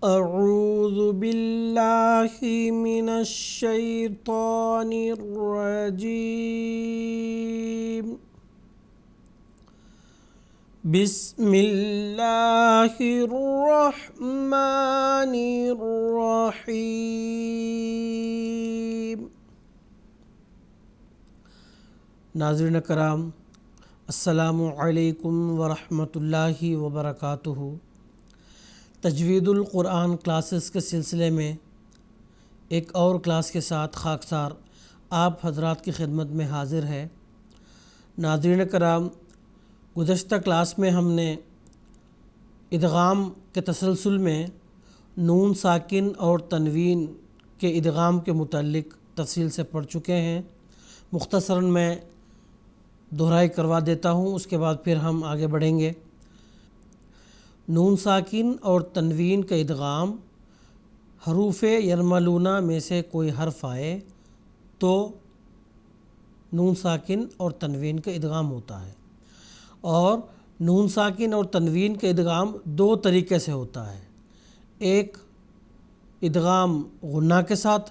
اعوذ باللہ من الشیطان الرجیم بسم اللہ الرحمن الرحیم۔ ناظرین کرام، السلام علیکم ورحمۃ اللہ وبرکاتہ۔ تجوید القرآن کلاسز کے سلسلے میں ایک اور کلاس کے ساتھ خاکسار آپ حضرات کی خدمت میں حاضر ہے۔ ناظرین کرام، گزشتہ کلاس میں ہم نے ادغام کے تسلسل میں نون ساکن اور تنوین کے ادغام کے متعلق تفصیل سے پڑھ چکے ہیں۔ مختصراً میں دہرائی کروا دیتا ہوں، اس کے بعد پھر ہم آگے بڑھیں گے۔ نون ساکن اور تنوین کا ادغام، حروف یرملونہ میں سے کوئی حرف آئے تو نون ساکن اور تنوین کا ادغام ہوتا ہے، اور نون ساکن اور تنوین کا ادغام دو طریقے سے ہوتا ہے۔ ایک ادغام غنہ کے ساتھ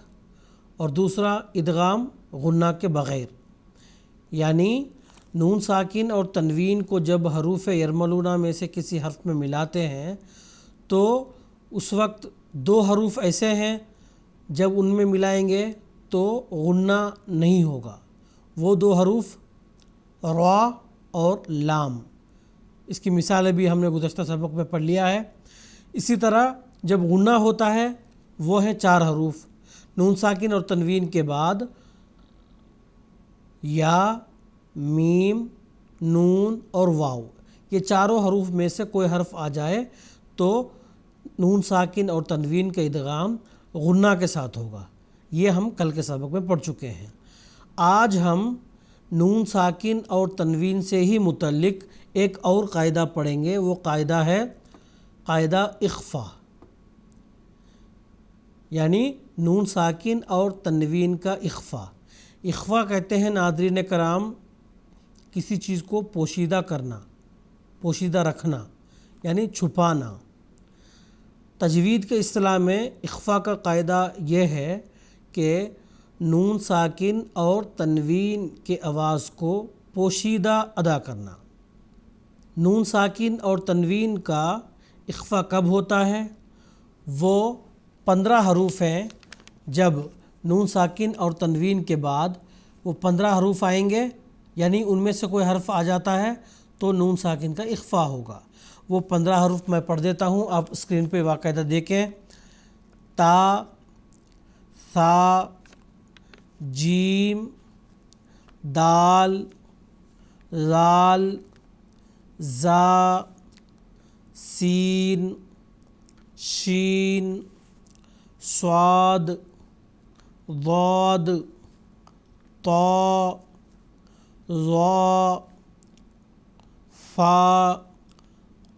اور دوسرا ادغام غنہ کے بغیر، یعنی نون ساکن اور تنوین کو جب حروف یرملونہ میں سے کسی حرف میں ملاتے ہیں تو اس وقت دو حروف ایسے ہیں جب ان میں ملائیں گے تو غنہ نہیں ہوگا، وہ دو حروف را اور لام۔ اس کی مثال بھی ہم نے گزشتہ سبق میں پڑھ لیا ہے۔ اسی طرح جب غنہ ہوتا ہے وہ ہیں چار حروف، نون ساکن اور تنوین کے بعد یا، میم، نون اور واو، یہ چاروں حروف میں سے کوئی حرف آ جائے تو نون ساکن اور تنوین کا ادغام غنہ کے ساتھ ہوگا۔ یہ ہم کل کے سبق میں پڑھ چکے ہیں۔ آج ہم نون ساکن اور تنوین سے ہی متعلق ایک اور قاعدہ پڑھیں گے۔ وہ قاعدہ ہے قاعدہ اخفا، یعنی نون ساکن اور تنوین کا اخفا۔ اخفا کہتے ہیں ناظرین کرام کسی چیز کو پوشیدہ کرنا، پوشیدہ رکھنا، یعنی چھپانا۔ تجوید کے اصطلاح میں اخفا کا قاعدہ یہ ہے کہ نون ساکن اور تنوین کے آواز کو پوشیدہ ادا کرنا۔ نون ساکن اور تنوین کا اخفا کب ہوتا ہے؟ وہ 15 حروف ہیں، جب نون ساکن اور تنوین کے بعد وہ 15 حروف آئیں گے، یعنی ان میں سے کوئی حرف آ جاتا ہے تو نون ساکن کا اخفا ہوگا۔ وہ 15 حروف میں پڑھ دیتا ہوں، آپ اسکرین پہ باقاعدہ دیکھیں۔ تا، ثا، جیم، دال، ذال، زا، سین، شین، صاد، ضاد، طا، ظا، فا،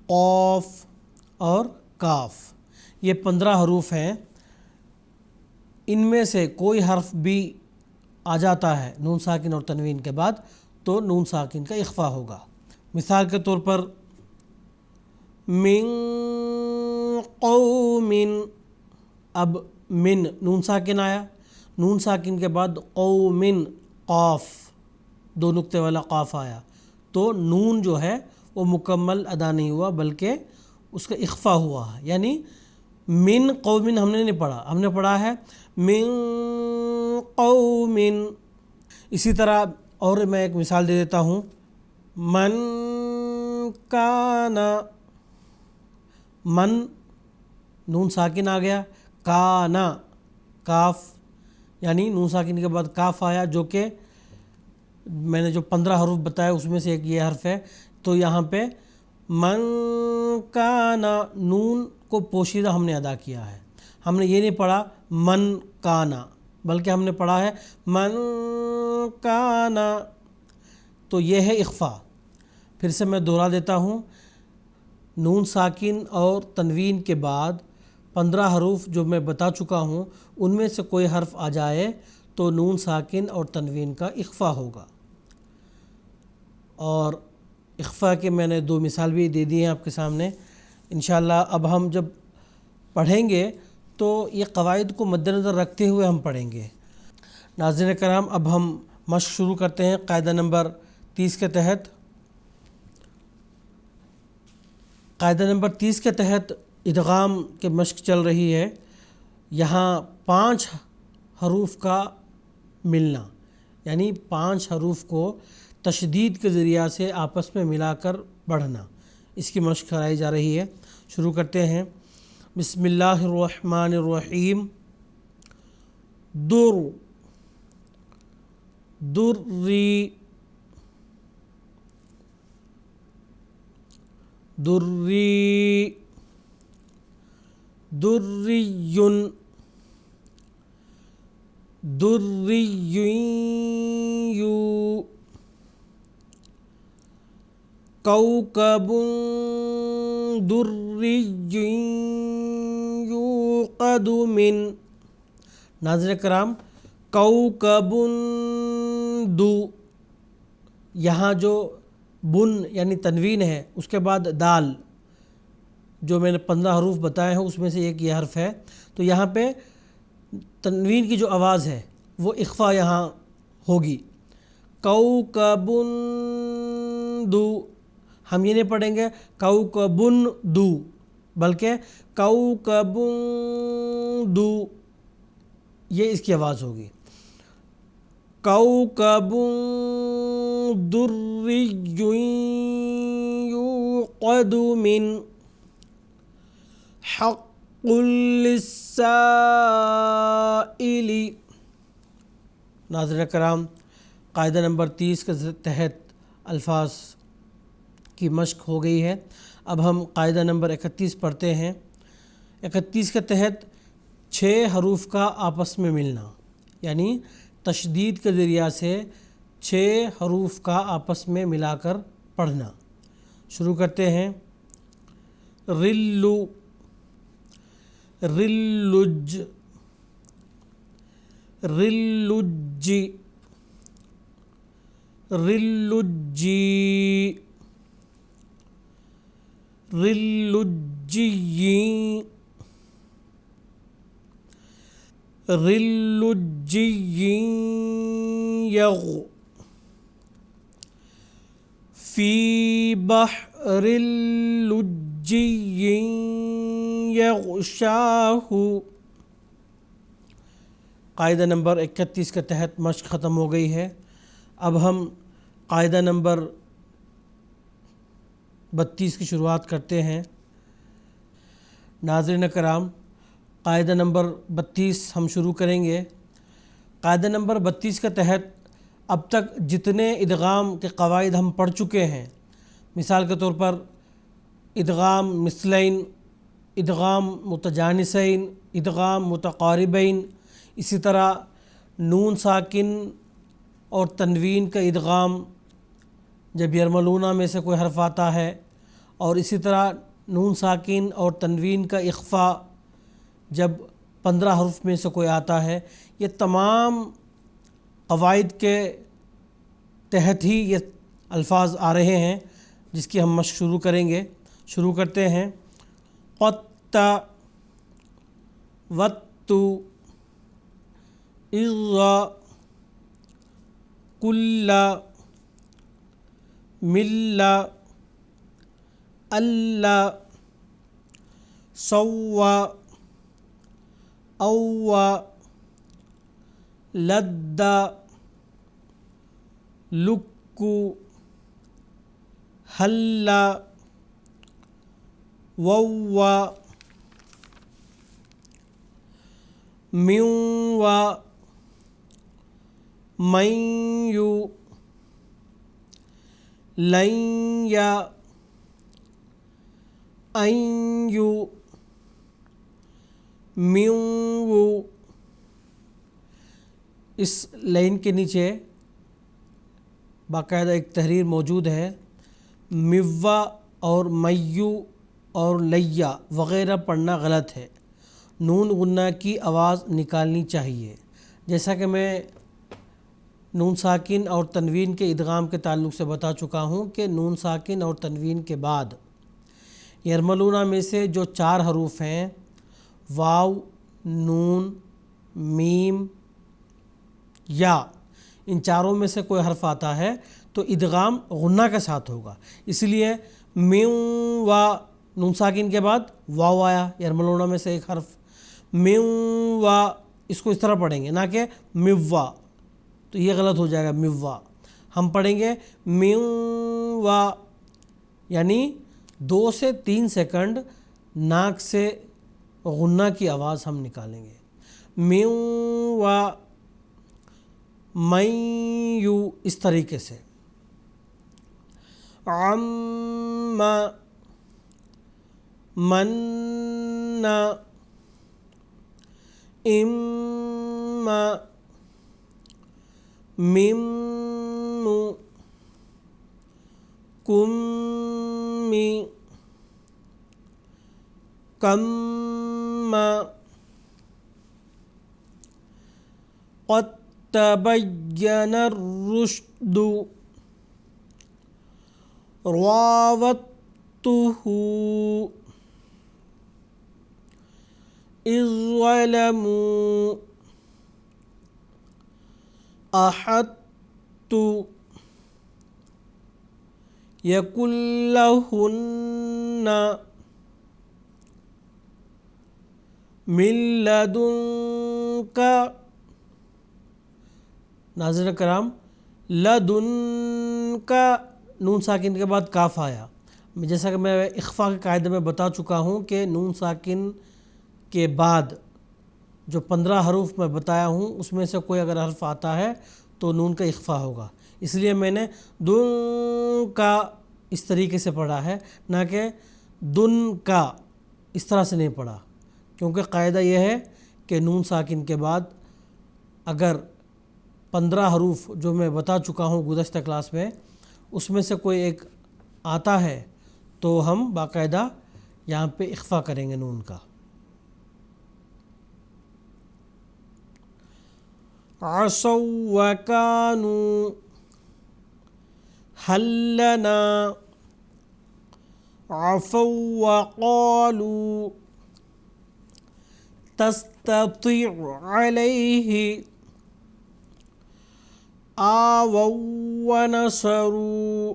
قاف اور کاف۔ یہ 15 حروف ہیں۔ ان میں سے کوئی حرف بھی آ جاتا ہے نون ساکن اور تنوین کے بعد تو نون ساکن کا اخفا ہوگا۔ مثال کے طور پر من قوم، اب من نون ساکن آیا، نون ساکن کے بعد قوم، قاف، دو نقطے والا قاف آیا تو نون جو ہے وہ مکمل ادا نہیں ہوا بلکہ اس کا اخفا ہوا ہے، یعنی من قوم ہم نے نہیں پڑھا، ہم نے پڑھا ہے من قوم۔ اسی طرح اور میں ایک مثال دے دیتا ہوں، من کانا، من نون ساکن آ گیا، کانا کاف، یعنی نون ساکن کے بعد کاف آیا جو کہ میں نے جو 15 حروف بتایا اس میں سے ایک یہ حرف ہے، تو یہاں پہ من کانا، نون کو پوشیدہ ہم نے ادا کیا ہے۔ ہم نے یہ نہیں پڑھا من کانا بلکہ ہم نے پڑھا ہے من کانا، تو یہ ہے اخفا۔ پھر سے میں دہرا دیتا ہوں، نون ساکن اور تنوین کے بعد 15 حروف جو میں بتا چکا ہوں ان میں سے کوئی حرف آ جائے تو نون ساکن اور تنوین کا اخفا ہوگا۔ اور اخفا کے میں نے 2 مثال بھی دے دی ہیں آپ کے سامنے۔ انشاءاللہ اب ہم جب پڑھیں گے تو یہ قواعد کو مد نظر رکھتے ہوئے ہم پڑھیں گے۔ ناظرین کرام، اب ہم مشق شروع کرتے ہیں قاعدہ نمبر 30 کے تحت۔ قاعدہ نمبر 30 کے تحت ادغام کے مشق چل رہی ہے۔ یہاں 5 حروف کا ملنا، یعنی 5 حروف کو تشدید کے ذریعہ سے آپس میں ملا کر پڑھنا، اس کی مشق کرائی جا رہی ہے۔ شروع کرتے ہیں۔ بسم اللہ الرحمن الرحیم۔ در، دری، دری، دریٌ، دریّ، کوكب دریّ یوقد من۔ ناظرین کرام، کوكب دو، یہاں جو بن یعنی تنوین ہے اس کے بعد دال، جو میں نے 15 حروف بتائے ہیں اس میں سے ایک یہ حرف ہے، تو یہاں پہ تنوین کی جو آواز ہے وہ اخفا یہاں ہوگی۔ کوكب دو، ہم یہ نہیں پڑھیں گے کوكبٌ دو، بلکہ کوكب دو، یہ اس کی آواز ہوگی۔ کوكب دریّ یوقد من، حق للسائل۔ ناظرین کرام، قاعدہ نمبر 30 کے تحت الفاظ کی مشق ہو گئی ہے۔ اب ہم قاعدہ نمبر 31 پڑھتے ہیں۔ 31 کے تحت 6 حروف کا آپس میں ملنا، یعنی تشدید کے ذریعہ سے 6 حروف کا آپس میں ملا کر پڑھنا۔ شروع کرتے ہیں۔ رلو، رلج، رلج، رلجی، رلجی، رلجی، یغ، فی بحر لجی یغشاہ۔ قاعدہ نمبر 31 کے تحت مشق ختم ہو گئی ہے۔ اب ہم قاعدہ نمبر 32 کی شروعات کرتے ہیں۔ ناظرین کرام، قاعدہ نمبر 32 ہم شروع کریں گے۔ قاعدہ نمبر 32 کے تحت اب تک جتنے ادغام کے قواعد ہم پڑھ چکے ہیں، مثال کے طور پر ادغام مثلین، ادغام متجانسین، ادغام متقاربین، اسی طرح نون ساکن اور تنوین کا ادغام جب یرملون میں سے کوئی حرف آتا ہے، اور اسی طرح نون ساکن اور تنوین کا اخفا جب 15 حروف میں سے کوئی آتا ہے، یہ تمام قواعد کے تحت ہی یہ الفاظ آ رہے ہیں جس کی ہم مشق شروع کریں گے۔ شروع کرتے ہیں۔ قط، وط، اغ، کل، مل، ال، سو، او، لد، لک، حل، وو، میو، میو، لین، این، میو۔ اس لائن کے نیچے باقاعدہ ایک تحریر موجود ہے۔ میوا اور میو اور لیا وغیرہ پڑھنا غلط ہے، نون غنہ کی آواز نکالنی چاہیے۔ جیسا کہ میں نون ساکن اور تنوین کے ادغام کے تعلق سے بتا چکا ہوں کہ نون ساکن اور تنوین کے بعد یرملون میں سے جو 4 حروف ہیں واو، نون، میم، یا، ان چاروں میں سے کوئی حرف آتا ہے تو ادغام غنہ کے ساتھ ہوگا. اس لیے میوں وا، نون ساکن کے بعد واو آیا یرملونا میں سے ایک حرف، میوں وا، اس کو اس طرح پڑھیں گے نہ کہ میوا، تو یہ غلط ہو جائے گا میوا. ہم پڑھیں گے میوں وا، یعنی 2 سے 3 سیکنڈ ناک سے غنہ کی آواز ہم نکالیں گے. میوں وا، میں یو، اس طریقے سے. عم، من، ام، مم، کم، کم. قد تبین الرشد، راودته اذ ظلموا، احطت یکن لہن من لدنک. ناظرین کرام، لدن کا نون ساکن کے بعد کاف آیا. جیسا کہ میں اخفا کے قاعدے میں بتا چکا ہوں کہ نون ساکن کے بعد جو 15 حروف میں بتایا ہوں اس میں سے کوئی اگر حرف آتا ہے تو نون کا اخفا ہوگا. اس لیے میں نے دن کا اس طریقے سے پڑھا ہے، نہ کہ دن کا اس طرح سے نہیں پڑھا، کیونکہ قاعدہ یہ ہے کہ نون ساکن کے بعد اگر 15 حروف جو میں بتا چکا ہوں گزشتہ کلاس میں اس میں سے کوئی ایک آتا ہے تو ہم باقاعدہ یہاں پہ اخفا کریں گے نون کا. عصوا وکانوا، هل لنا، عفوا وقالوا، تستطيع عليه، آووا ونصروا،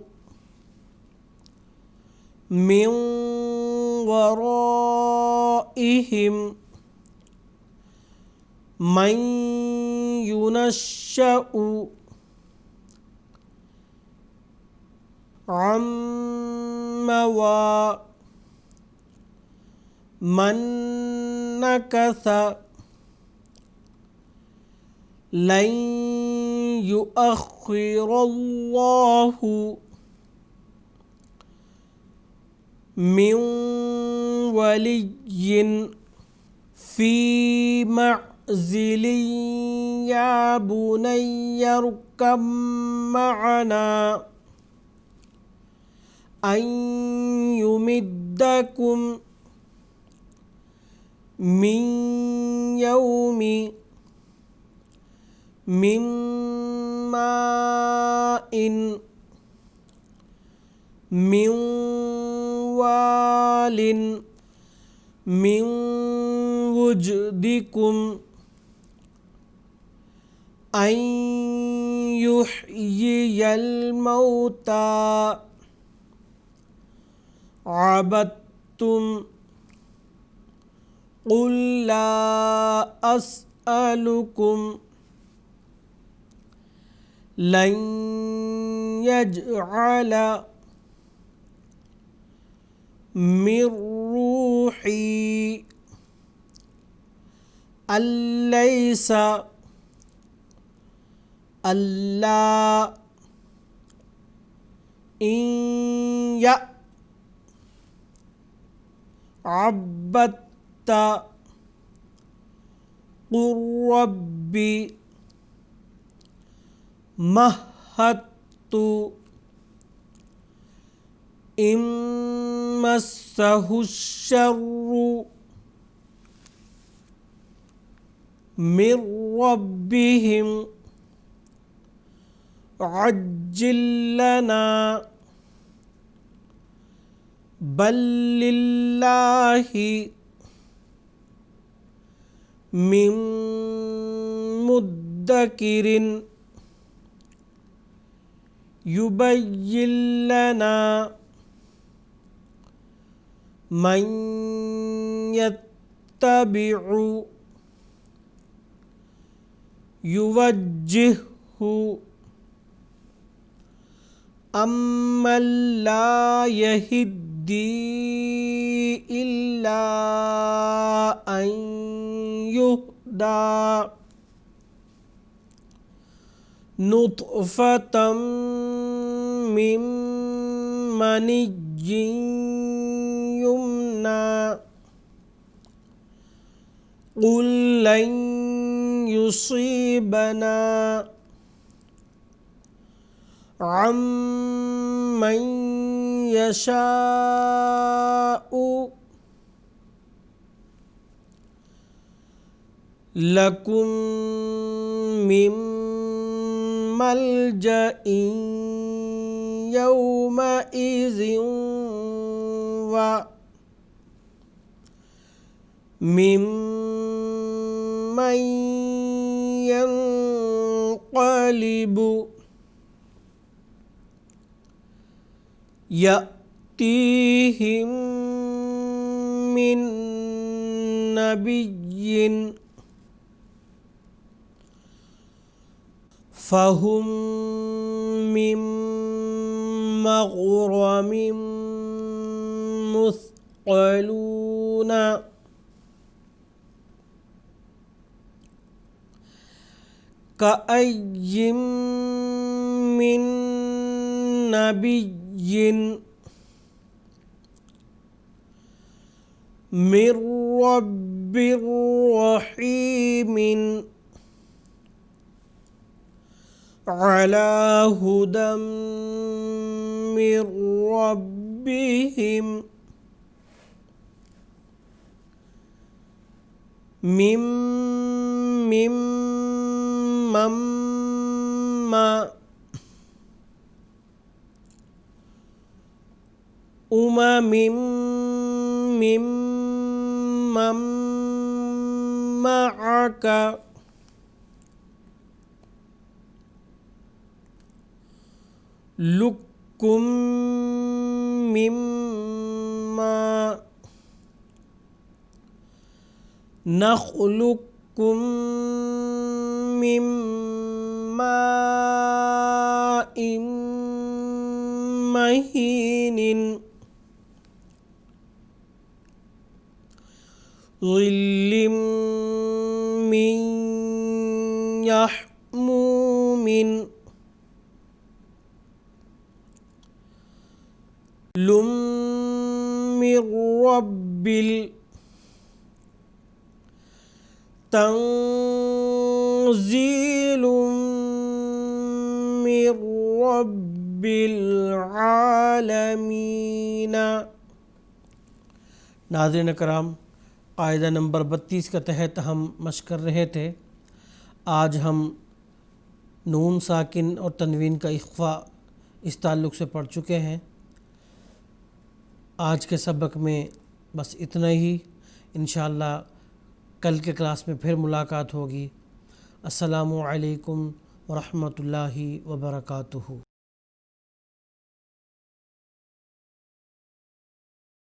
من ورائهم من ينشأ عموا، من نكث لن يؤخر الله من ولي في معزل يا بني اركب معنا أن يمدكم من يوم من ماء من وال من وجدكم أن يحيي الموتى عبدتم قل لا أسألكم لن يجعل من روحي أليس ألا إن عبدت قل ربي مهدت إن مسه الشر من ربهم عجل لنا بل لله من مدکر یبین لنا من یتبع یوجہہ امن لا یہدی الا ان یہدی نطفة من منی یمنی قل لن یصیبنا عمن یشاء لکم من ملجأ یومئذ وممن ينقلب يأتيهم من نبي فهم من مغرم مثقلون كأي من نبي من رب رحيم على هدى من ربهم ممن ممن معك لكم مما نخلقكم من ماء مهين ظل من يحموم من رب تنزيل من رب العالمین۔ ناظرین کرام، قاعدہ نمبر 32 کے تحت ہم مشق کر رہے تھے۔ آج ہم نون ساکن اور تنوین کا اخفا اس تعلق سے پڑھ چکے ہیں۔ آج کے سبق میں بس اتنا ہی، انشاءاللہ کل کے کلاس میں پھر ملاقات ہوگی۔ السلام علیکم ورحمۃ اللہ وبرکاتہ۔